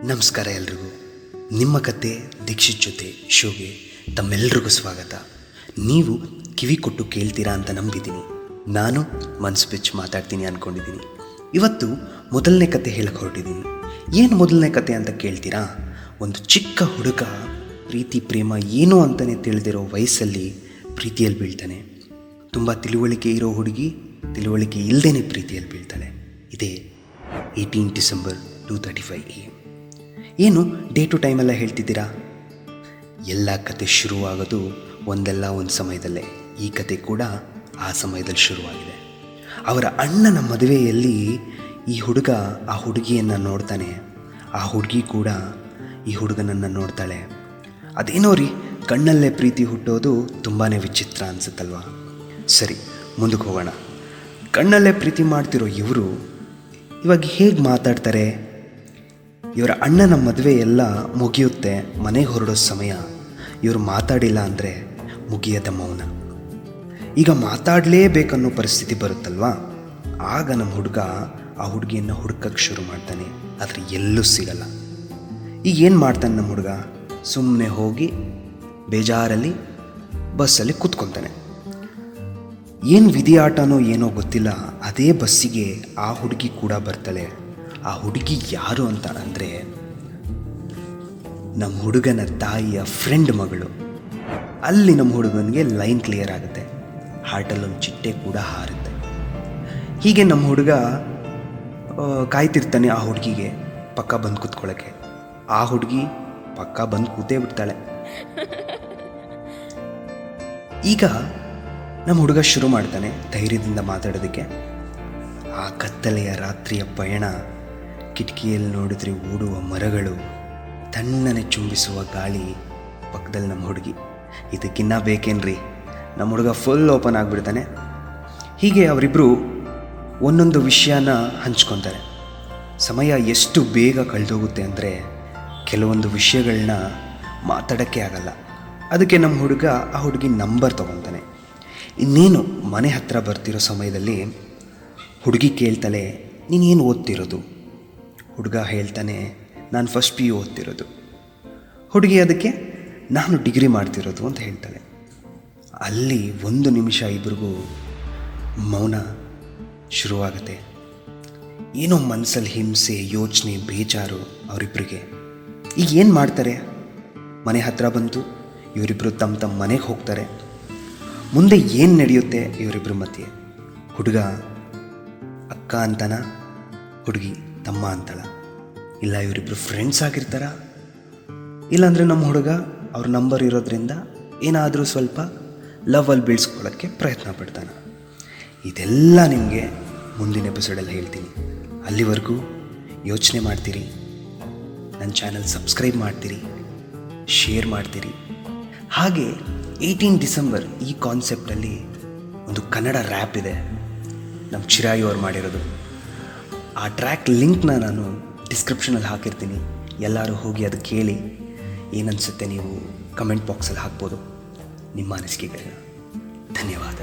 ನಮಸ್ಕಾರ ಎಲ್ರಿಗೂ. ನಿಮ್ಮ ಕತೆ ದೀಕ್ಷಿತ್ ಜೊತೆ ಶೋಗೆ ತಮ್ಮೆಲ್ರಿಗೂ ಸ್ವಾಗತ. ನೀವು ಕಿವಿ ಕೊಟ್ಟು ಕೇಳ್ತೀರಾ ಅಂತ ನಂಬಿದ್ದೀನಿ. ನಾನು ಮನ್ಸು ಬಿಚ್ಚಿ ಮಾತಾಡ್ತೀನಿ ಅಂದ್ಕೊಂಡಿದ್ದೀನಿ. ಇವತ್ತು ಮೊದಲನೇ ಕತೆ ಹೇಳಕ್ಕೆ ಹೊರಟಿದ್ದೀನಿ. ಏನು ಮೊದಲನೇ ಕತೆ ಅಂತ ಕೇಳ್ತೀರಾ? ಒಂದು ಚಿಕ್ಕ ಹುಡುಗ ಪ್ರೀತಿ ಪ್ರೇಮ ಏನು ಅಂತಲೇ ತಿಳಿದಿರೋ ವಯಸ್ಸಲ್ಲಿ ಪ್ರೀತಿಯಲ್ಲಿ ಬೀಳ್ತಾನೆ. ತುಂಬ ತಿಳುವಳಿಕೆ ಇರೋ ಹುಡುಗಿ ತಿಳುವಳಿಕೆ ಇಲ್ಲದೇ ಪ್ರೀತಿಯಲ್ಲಿ ಬೀಳ್ತಾಳೆ. ಇದೇ 18 ಡಿಸೆಂಬರ್ 2:35 AM. ಏನು ಡೇ ಟು ಟೈಮೆಲ್ಲ ಹೇಳ್ತಿದ್ದೀರಾ? ಎಲ್ಲ ಕತೆ ಶುರುವಾಗೋದು ಒಂದಲ್ಲ ಒಂದು ಸಮಯದಲ್ಲೇ. ಈ ಕತೆ ಕೂಡ ಆ ಸಮಯದಲ್ಲಿ ಶುರುವಾಗಿದೆ. ಅವರ ಅಣ್ಣನ ಮದುವೆಯಲ್ಲಿ ಈ ಹುಡುಗ ಆ ಹುಡುಗಿಯನ್ನು ನೋಡ್ತಾನೆ. ಆ ಹುಡುಗಿ ಕೂಡ ಈ ಹುಡುಗನನ್ನು ನೋಡ್ತಾಳೆ. ಅದೇನೋ ರೀ, ಕಣ್ಣಲ್ಲೇ ಪ್ರೀತಿ ಹುಟ್ಟೋದು ತುಂಬಾ ವಿಚಿತ್ರ ಅನಿಸುತ್ತಲ್ವ? ಸರಿ, ಮುಂದಕ್ಕೆ ಹೋಗೋಣ. ಕಣ್ಣಲ್ಲೇ ಪ್ರೀತಿ ಮಾಡ್ತಿರೋ ಇವರು ಇವಾಗ ಹೇಗೆ ಮಾತಾಡ್ತಾರೆ? ಇವರ ಅಣ್ಣನ ಮದುವೆ ಎಲ್ಲ ಮುಗಿಯುತ್ತೆ, ಮನೆಗೆ ಹೊರಡೋ ಸಮಯ. ಇವರು ಮಾತಾಡಿಲ್ಲ ಅಂದರೆ ಮುಗಿಯದ ಮೌನ. ಈಗ ಮಾತಾಡಲೇಬೇಕನ್ನೋ ಪರಿಸ್ಥಿತಿ ಬರುತ್ತಲ್ವ? ಆಗ ನಮ್ಮ ಹುಡುಗ ಆ ಹುಡುಗಿಯನ್ನು ಹುಡುಕಕ್ಕೆ ಶುರು ಮಾಡ್ತಾನೆ. ಆದರೆ ಎಲ್ಲೂ ಸಿಗಲ್ಲ. ಈಗ ಏನು ಮಾಡ್ತಾನೆ ನಮ್ಮ ಹುಡುಗ? ಸುಮ್ಮನೆ ಹೋಗಿ ಬೇಜಾರಲ್ಲಿ ಬಸ್ಸಲ್ಲಿ ಕೂತ್ಕೊತಾನೆ. ಏನು ವಿಧಿಯಾಟನೋ ಏನೋ ಗೊತ್ತಿಲ್ಲ, ಅದೇ ಬಸ್ಸಿಗೆ ಆ ಹುಡುಗಿ ಕೂಡ ಬರ್ತಾಳೆ. ಆ ಹುಡುಗಿ ಯಾರು ಅಂತ ಅಂದರೆ ನಮ್ಮ ಹುಡುಗನ ತಾಯಿಯ ಫ್ರೆಂಡ್ ಮಗಳು. ಅಲ್ಲಿ ನಮ್ಮ ಹುಡುಗನಿಗೆ ಲೈನ್ ಕ್ಲಿಯರ್ ಆಗುತ್ತೆ. ಹಾರ್ಟಲ್ಲೊಂದು ಚಿಟ್ಟೆ ಕೂಡ ಹಾರುತ್ತೆ. ಹೀಗೆ ನಮ್ಮ ಹುಡುಗ ಕಾಯ್ತಿರ್ತಾನೆ ಆ ಹುಡುಗಿಗೆ ಪಕ್ಕ ಬಂದು ಕೂತ್ಕೊಳ್ಳೋಕ್ಕೆ. ಆ ಹುಡುಗಿ ಪಕ್ಕ ಬಂದು ಕೂತೇ ಬಿಡ್ತಾಳೆ. ಈಗ ನಮ್ಮ ಹುಡುಗ ಶುರು ಮಾಡ್ತಾನೆ ಧೈರ್ಯದಿಂದ ಮಾತಾಡೋದಕ್ಕೆ. ಆ ಕತ್ತಲೆಯ ರಾತ್ರಿಯ ಪಯಣ, ಕಿಟಕಿಯಲ್ಲಿ ನೋಡಿದ್ರೆ ಓಡುವ ಮರಗಳು, ತಣ್ಣನೆ ಚುಂಬಿಸುವ ಗಾಳಿ, ಪಕ್ಕದಲ್ಲಿ ನಮ್ಮ ಹುಡುಗಿ. ಇದಕ್ಕಿನ್ನ ಬೇಕೇನ್ರಿ? ನಮ್ಮ ಹುಡುಗ ಫುಲ್ ಓಪನ್ ಆಗಿಬಿಡ್ತಾನೆ. ಹೀಗೆ ಅವರಿಬ್ಬರು ಒಂದೊಂದು ವಿಷಯನ ಹಂಚ್ಕೊತಾರೆ. ಸಮಯ ಎಷ್ಟು ಬೇಗ ಕಳೆದೋಗುತ್ತೆ ಅಂದರೆ ಕೆಲವೊಂದು ವಿಷಯಗಳನ್ನ ಮಾತಾಡೋಕ್ಕೆ ಆಗಲ್ಲ. ಅದಕ್ಕೆ ನಮ್ಮ ಹುಡುಗ ಆ ಹುಡುಗಿ ನಂಬರ್ ತೊಗೊತಾನೆ. ಇನ್ನೇನು ಮನೆ ಹತ್ತಿರ ಬರ್ತಿರೋ ಸಮಯದಲ್ಲಿ ಹುಡುಗಿ ಕೇಳ್ತಾಳೆ, ನೀನೇನು ಓದ್ತಿರೋದು? ಹುಡುಗ ಹೇಳ್ತಾನೆ, ನಾನು ಫಸ್ಟ್ PU ಓದ್ತಿರೋದು. ಹುಡುಗಿ ಅದಕ್ಕೆ ನಾನು ಡಿಗ್ರಿ ಮಾಡ್ತಿರೋದು ಅಂತ ಹೇಳ್ತಾಳೆ. ಅಲ್ಲಿ ಒಂದು ನಿಮಿಷ ಇಬ್ಬರಿಗೂ ಮೌನ ಶುರುವಾಗುತ್ತೆ. ಏನೋ ಮನಸ್ಸಲ್ಲಿ ಹಿಂಸೆ, ಯೋಚನೆ, ಬೇಜಾರು ಅವರಿಬ್ಬರಿಗೆ. ಈಗ ಏನು ಮಾಡ್ತಾರೆ? ಮನೆ ಹತ್ತಿರ ಬಂತು, ಇವರಿಬ್ಬರು ತಮ್ಮ ಮನೆಗೆ ಹೋಗ್ತಾರೆ. ಮುಂದೆ ಏನು ನಡೆಯುತ್ತೆ ಇವರಿಬ್ಬರ ಮಧ್ಯೆ? ಹುಡುಗ ಅಕ್ಕ ಅಂತಾನ? ಹುಡುಗಿ ತಮ್ಮ ಅಂತಾಳ? ಇಲ್ಲ ಇವರಿಬ್ಬರು ಫ್ರೆಂಡ್ಸ್ ಆಗಿರ್ತಾರ? ಇಲ್ಲಾಂದರೆ ನಮ್ಮ ಹುಡುಗ ಅವ್ರ ನಂಬರ್ ಇರೋದ್ರಿಂದ ಏನಾದರೂ ಸ್ವಲ್ಪ ಲವಲ್ಲಿ ಬೀಳ್ಸ್ಕೊಳ್ಳೋಕ್ಕೆ ಪ್ರಯತ್ನ ಪಡ್ತಾನೆ? ಇದೆಲ್ಲ ನಿಮಗೆ ಮುಂದಿನ ಎಪಿಸೋಡಲ್ಲಿ ಹೇಳ್ತೀನಿ. ಅಲ್ಲಿವರೆಗೂ ಯೋಚನೆ ಮಾಡ್ತೀರಿ, ನನ್ನ ಚಾನಲ್ ಸಬ್ಸ್ಕ್ರೈಬ್ ಮಾಡ್ತೀರಿ, ಶೇರ್ ಮಾಡ್ತೀರಿ. ಹಾಗೆ 18 ಡಿಸೆಂಬರ್ ಈ ಕಾನ್ಸೆಪ್ಟಲ್ಲಿ ಒಂದು ಕನ್ನಡ ರ್ಯಾಪ್ ಇದೆ, ನಮ್ಮ ಚಿರಾಯು ಅವ್ರು ಮಾಡಿರೋದು. ಆ ಟ್ರ್ಯಾಕ್ ಲಿಂಕ್ನ ನಾನು ಡಿಸ್ಕ್ರಿಪ್ಷನಲ್ಲಿ ಹಾಕಿರ್ತೀನಿ. ಎಲ್ಲರೂ ಹೋಗಿ ಅದು ಕೇಳಿ. ಏನನ್ಸುತ್ತೆ ನೀವು ಕಮೆಂಟ್ ಬಾಕ್ಸಲ್ಲಿ ಹಾಕ್ಬೋದು ನಿಮ್ಮ ಅನಿಸಿಕೆಗಳನ್ನ. ಧನ್ಯವಾದ.